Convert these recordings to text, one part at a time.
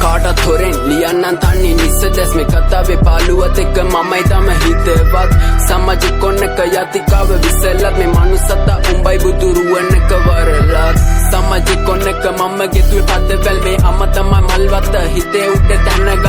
කාටත් හොරෙන් ලියන්නන් තන්නේ නිසදැස් මේ කතාවේ පාළුවත් එක්ක මමයි තම හිතවත් සමාජෙ කොන්නක යතිකාව විසලත් මේ මනුස්සතා උඹයි බුදුරුවන්නක වරලත් සමාජෙ කොන්නක මම ගෙතුවේ පදවැල් මේ අම්ම තමයි මල්වත්ත හිතේ උඩ තැනගත්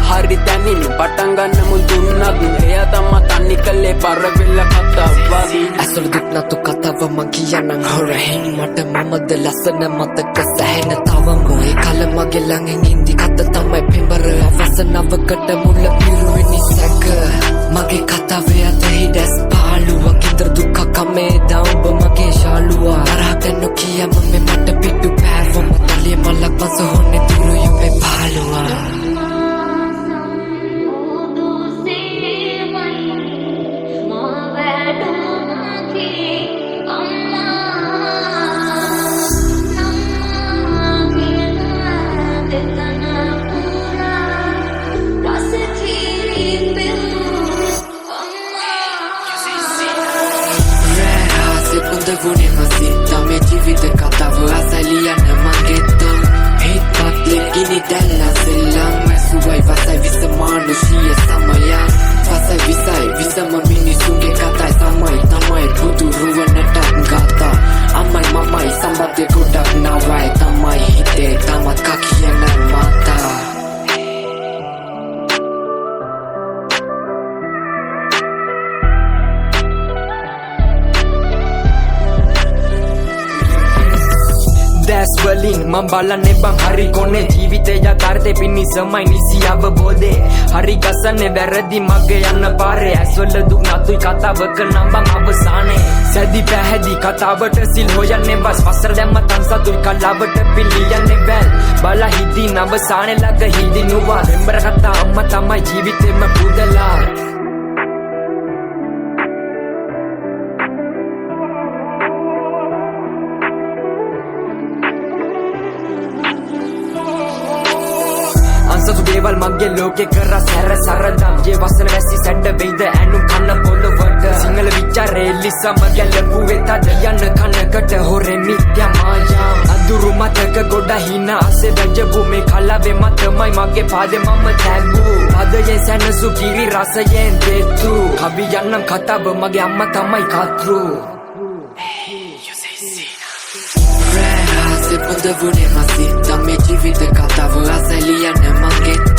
හරි තැනින් පටන් ගන්න මුල් දුන්නත් එයා තමා තන්නේ කළේ පරවෙල්ල කතාවක් ඇසල දුක් නතු කතාව මං කියන්නම් හොරහෙන් මට මමද ලස්සන මතක සැහෙන තවම ඒ කල මගේ ළඟින් ඉඳි කත තමයි පෙඹර අවසනාවකට මුල පිරුවෙනි සැක මගේ කතාවේ අත හිඩස් පාළුවක් ඉදර දුක්ඛ කමේ දවුඹ මගේ ශාලුවා තරහට නොකියම මේ මට පිටු පෑවම තලිය මලක් පස හොන්නේ තුරු යුමේ පාළුවා Vune masita me jivita katavu asaliana magetta hit patle gini della sellang mesuai vasai visa manusia samaya vasai visai visama minisunge katai samai tamai putu ruwanata gata amai mamai sambate godak nawai tamai hite tamat kakiyana mata දැස් වලින් මම බලන්නේ බං හරි කොනේ ජීවිතය යථාර්ථේ පිණිසමයි නිසි අවබෝධේ හරි ගසන්නේ වැරදි මගේ යන්න පාරේ ඇස්වල දුක් නතුයි කතාවක නම් බං අවසානේ සැදි පැහැදි කතාවට සිල් හොයන්නේ බස් වසර දැම්ම තන්සතුයි කලාවට පිළියන්නේ වැල් බල හිදී නවසානේ ළඟ හිදී නුවා දෙම්බර කතා අම්මා තමයි ජීවිතේම පුදලා අන්සතු දේවල් මගේ ලෝකේ කර සැර සරදම් ජේ වසන වැසි සැඩ වෙයිද ඇනු කන්න පොළොවට සිංහල විචාරේ ලිසම ගැලපුවේ තද යන්න කනකට හොරේ මිත්‍යා මායාම් අඳුරු මතක ගොඩ හින අසේ වැජපු මේ කලාවේ මතමයි මගේ පාදේ මම තැග්ගු අදයේ සැනසු කිරි රසයෙන් දෙතු කවි යන්නම් කතාව මගේ අම්මා තමයි කතෘ Pude vune masita me jivita katavu asaliana magetta